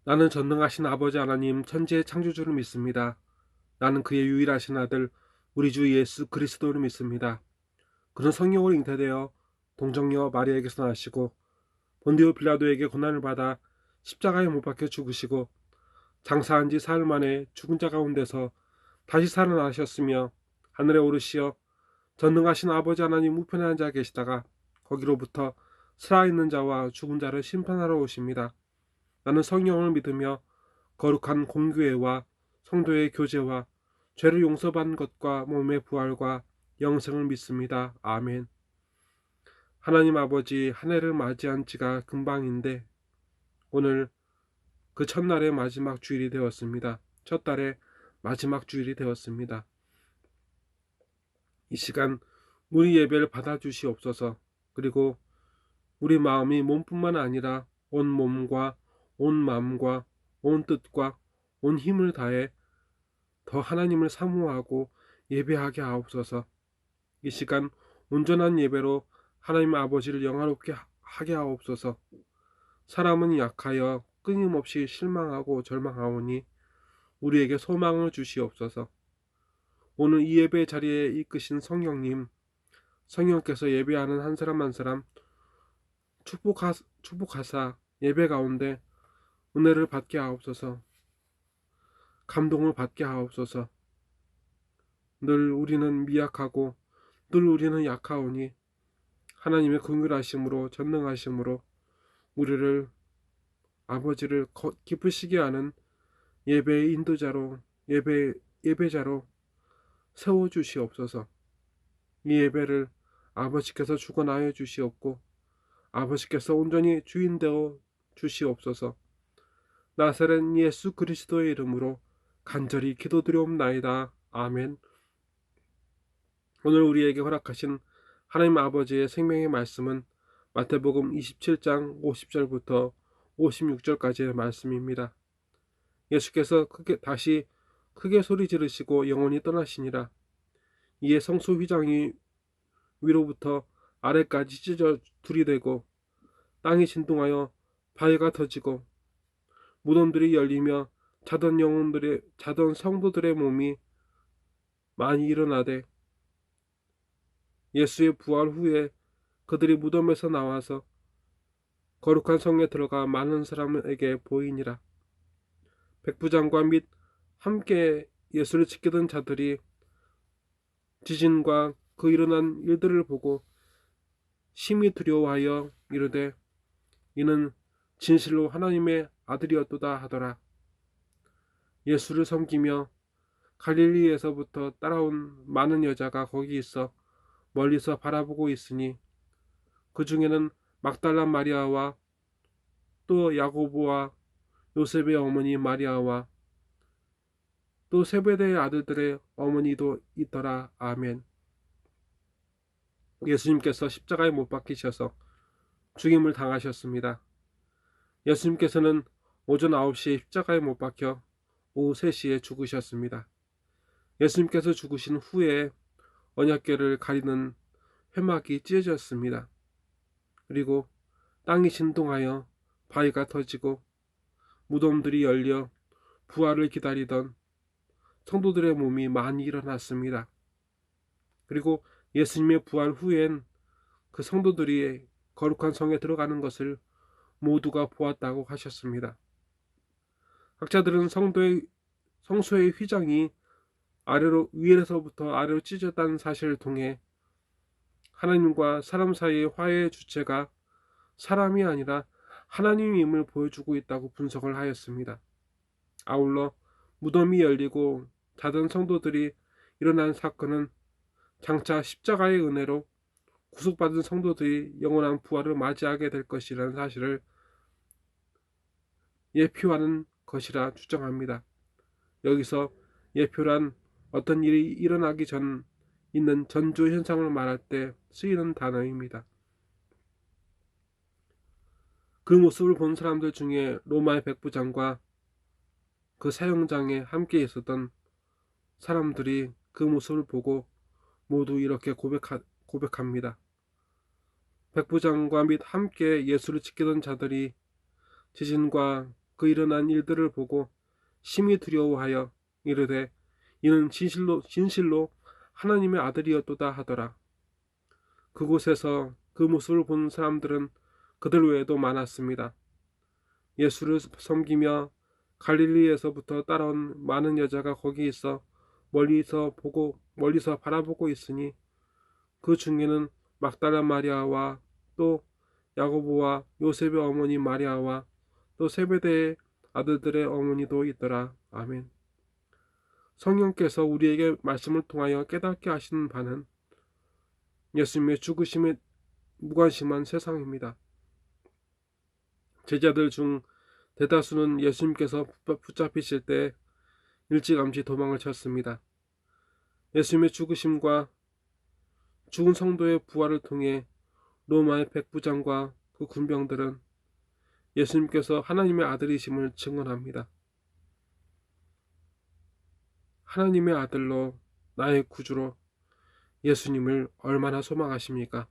나는 전능하신 아버지 하나님 천지의 창조주를 믿습니다. 나는 그의 유일하신 아들 우리 주 예수 그리스도를 믿습니다. 그는 성령으로 잉태되어 동정녀 마리아에게서 나시고 본디오 빌라도에게 고난을 받아 십자가에 못 박혀 죽으시고 장사한 지 사흘 만에 죽은 자 가운데서 다시 살아나셨으며 하늘에 오르시어 전능하신 아버지 하나님 우편에 앉아 계시다가 거기로부터 살아있는 자와 죽은 자를 심판하러 오십니다. 나는 성령을 믿으며 거룩한 공교회와 성도의 교제와 죄를 용서받는 것과 몸의 부활과 영생을 믿습니다. 아멘. 하나님 아버지, 한 해를 맞이한 지가 금방인데 오늘 그 첫날의 마지막 주일이 되었습니다. 첫 달의 마지막 주일이 되었습니다. 이 시간 우리 예배를 받아주시옵소서. 그리고 우리 마음이 몸뿐만 아니라 온 몸과 온 마음과 온 뜻과 온 힘을 다해 더 하나님을 사모하고 예배하게 하옵소서. 이 시간 온전한 예배로 하나님 아버지를 영화롭게 하게 하옵소서. 사람은 약하여 끊임없이 실망하고 절망하오니 우리에게 소망을 주시옵소서. 오늘 이 예배 자리에 이끄신 성령님, 성령께서 예배하는 한 사람 한 사람 축복하사 예배 가운데 은혜를 받게 하옵소서. 감동을 받게 하옵소서. 늘 우리는 미약하고 늘 우리는 약하오니 하나님의 긍휼하심으로 전능하심으로 우리를 아버지를 기쁘시게 하는 예배의 인도자로 예배자로 세워 주시옵소서. 이 예배를 아버지께서 주관하여 주시옵고 아버지께서 온전히 주인 되어 주시옵소서. 나사렛 예수 그리스도의 이름으로 간절히 기도드리옵나이다. 아멘. 오늘 우리에게 허락하신 하나님 아버지의 생명의 말씀은 마태복음 27장 50절부터 56절까지의 말씀입니다. 예수께서 다시 크게 소리 지르시고 영원히 떠나시니라. 이에 성소 휘장이 위로부터 아래까지 찢어 둘이되고 땅이 진동하여 바위가 터지고 무덤들이 열리며 자던 성도들의 몸이 많이 일어나되 예수의 부활 후에 그들이 무덤에서 나와서 거룩한 성에 들어가 많은 사람에게 보이니라. 백부장과 및 함께 예수를 지키던 자들이 지진과 그 일어난 일들을 보고 심히 두려워하여 이르되 이는 진실로 하나님의 아들이었도다 하더라. 예수를 섬기며 갈릴리에서부터 따라온 많은 여자가 거기 있어 멀리서 바라보고 있으니 그 중에는 막달라 마리아와 또 야고보와 요셉의 어머니 마리아와 또 세베대의 아들들의 어머니도 있더라. 아멘. 예수님께서 십자가에 못 박히셔서 죽임을 당하셨습니다. 예수님께서는 오전 9시에 십자가에 못 박혀 오후 3시에 죽으셨습니다. 예수님께서 죽으신 후에 언약궤를 가리는 회막이 찢어졌습니다. 그리고 땅이 진동하여 바위가 터지고 무덤들이 열려 부활을 기다리던 성도들의 몸이 많이 일어났습니다. 그리고 예수님의 부활 후엔 그 성도들이 거룩한 성에 들어가는 것을 모두가 보았다고 하셨습니다. 학자들은 성소의 휘장이 위에서부터 아래로 찢어졌다는 사실을 통해 하나님과 사람 사이의 화해의 주체가 사람이 아니라 하나님임을 보여주고 있다고 분석을 하였습니다. 아울러 무덤이 열리고 자던 성도들이 일어난 사건은 장차 십자가의 은혜로 구속받은 성도들이 영원한 부활을 맞이하게 될 것이라는 사실을 예표하는 것이라 추정합니다. 여기서 예표란 어떤 일이 일어나기 전 있는 전조 현상을 말할 때 쓰이는 단어입니다. 그 모습을 본 사람들 중에 로마의 백부장과 그 사형장에 함께 있었던 사람들이 그 모습을 보고 모두 이렇게 고백합니다. 백부장과 및 함께 예수를 지키던 자들이 지진과 그 일어난 일들을 보고 심히 두려워하여 이르되 이는 진실로 하나님의 아들이었도다 하더라. 그곳에서 그 모습을 본 사람들은 그들 외에도 많았습니다. 예수를 섬기며 갈릴리에서부터 따라온 많은 여자가 거기 있어 멀리서 바라보고 있으니 그 중에는 막달라 마리아와 또 야고보와 요셉의 어머니 마리아와 또 세베대의 아들들의 어머니도 있더라. 아멘. 성령께서 우리에게 말씀을 통하여 깨닫게 하시는 바는 예수님의 죽으심에 무관심한 세상입니다. 제자들 중 대다수는 예수님께서 붙잡히실 때 일찌감치 도망을 쳤습니다. 예수님의 죽으심과 죽은 성도의 부활을 통해 로마의 백부장과 그 군병들은 예수님께서 하나님의 아들이심을 증언합니다. 하나님의 아들로 나의 구주로 예수님을 얼마나 소망하십니까?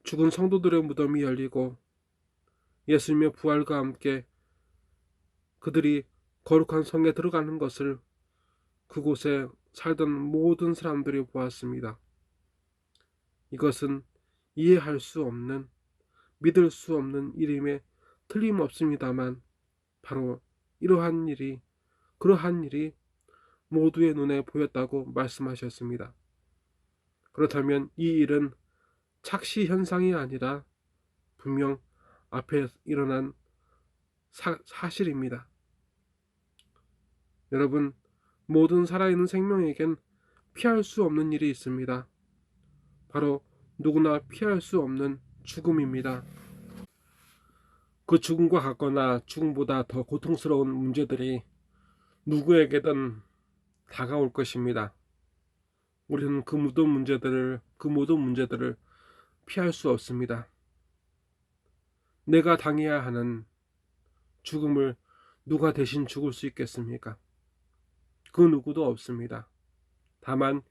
죽은 성도들의 무덤이 열리고 예수님의 부활과 함께 그들이 거룩한 성에 들어가는 것을 그곳에 살던 모든 사람들이 보았습니다. 이것은 이해할 수 없는, 믿을 수 없는 일임에 틀림없습니다만 바로 그러한 일이 모두의 눈에 보였다고 말씀하셨습니다. 그렇다면 이 일은 착시 현상이 아니라 분명 앞에 일어난 사실입니다. 여러분, 모든 살아있는 생명에겐 피할 수 없는 일이 있습니다. 바로 누구나 피할 수 없는 죽음입니다. 그 죽음과 같거나 죽음보다 더 고통스러운 문제들이 누구에게든 다가올 것입니다. 우리는 그 모든 문제들을 피할 수 없습니다. 내가 당해야 하는 죽음을 누가 대신 죽을 수 있겠습니까? 그 누구도 없습니다. 다만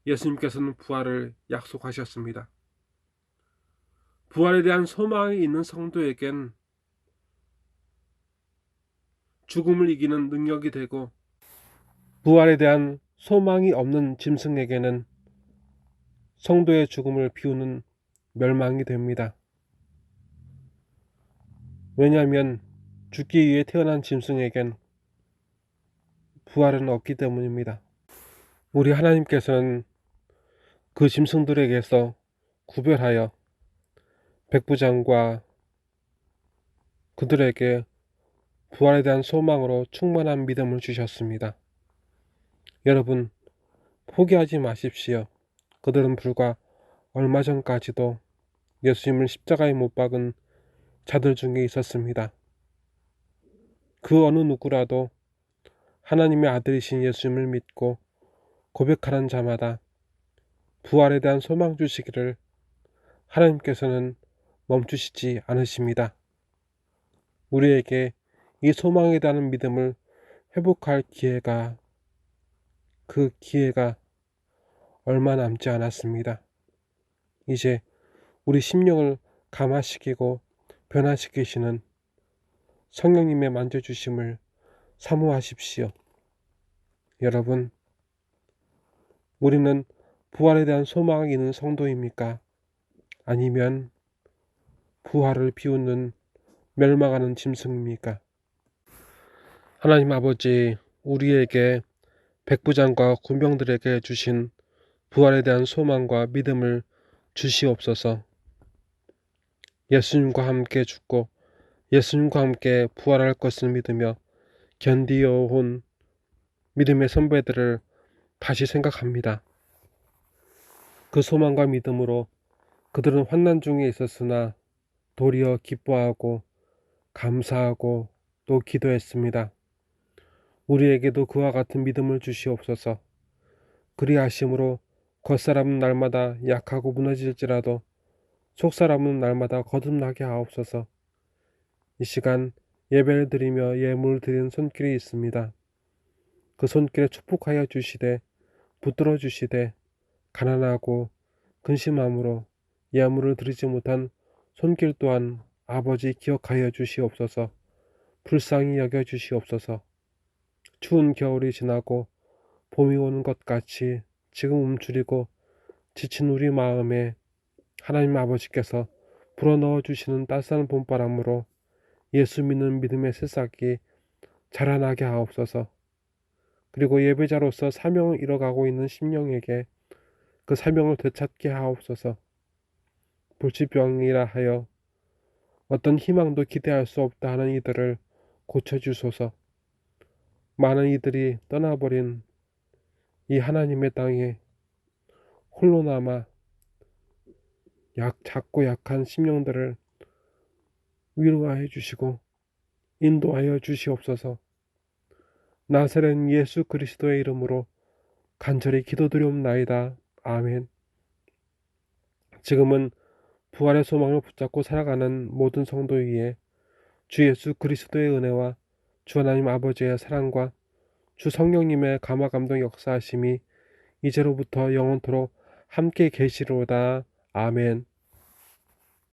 예수님께서는 부활을 약속하셨습니다. 부활에 대한 소망이 있는 성도에겐 죽음을 이기는 능력이 되고, 부활에 대한 소망이 없는 짐승에게는 성도의 죽음을 비우는 멸망이 됩니다. 왜냐하면 죽기 위해 태어난 짐승에겐 부활은 없기 때문입니다. 우리 하나님께서는 그 짐승들에게서 구별하여 백부장과 그들에게 부활에 대한 소망으로 충만한 믿음을 주셨습니다. 여러분, 포기하지 마십시오. 그들은 불과 얼마 전까지도 예수님을 십자가에 못 박은 자들 중에 있었습니다. 그 어느 누구라도 하나님의 아들이신 예수님을 믿고 고백하는 자마다 부활에 대한 소망 주시기를 하나님께서는 멈추시지 않으십니다. 우리에게 이 소망에 대한 믿음을 회복할 그 기회가 얼마 남지 않았습니다. 이제 우리 심령을 감화시키고 변화시키시는 성령님의 만져주심을 사모하십시오. 여러분, 우리는 부활에 대한 소망이 있는 성도입니까? 아니면 부활을 비우는 멸망하는 짐승입니까? 하나님 아버지, 우리에게 백부장과 군병들에게 주신 부활에 대한 소망과 믿음을 주시옵소서. 예수님과 함께 죽고 예수님과 함께 부활할 것을 믿으며 견디어 온 믿음의 선배들을 다시 생각합니다. 그 소망과 믿음으로 그들은 환난 중에 있었으나 도리어 기뻐하고 감사하고 또 기도했습니다. 우리에게도 그와 같은 믿음을 주시옵소서. 그리하심으로 겉사람은 날마다 약하고 무너질지라도 속사람은 날마다 거듭나게 하옵소서. 이 시간 예배를 드리며 예물을 드리는 손길이 있습니다. 그 손길에 축복하여 주시되 붙들어 주시되 가난하고 근심함으로 예물을 드리지 못한 손길 또한 아버지 기억하여 주시옵소서. 불쌍히 여겨 주시옵소서. 추운 겨울이 지나고 봄이 오는 것 같이 지금 움츠리고 지친 우리 마음에 하나님 아버지께서 불어넣어 주시는 따스한 봄바람으로 예수 믿는 믿음의 새싹이 자라나게 하옵소서. 그리고 예배자로서 사명을 이뤄가고 있는 심령에게 그 사명을 되찾게 하옵소서. 불치병이라 하여 어떤 희망도 기대할 수 없다 하는 이들을 고쳐주소서. 많은 이들이 떠나버린 이 하나님의 땅에 홀로 남아 작고 약한 심령들을 위로하여 주시고 인도하여 주시옵소서. 나사렛 예수 그리스도의 이름으로 간절히 기도드리옵나이다. 아멘. 지금은 부활의 소망을 붙잡고 살아가는 모든 성도 위에 주 예수 그리스도의 은혜와 주 하나님 아버지의 사랑과 주 성령님의 감화 감동 역사하심이 이제로부터 영원토록 함께 계시로다. 아멘.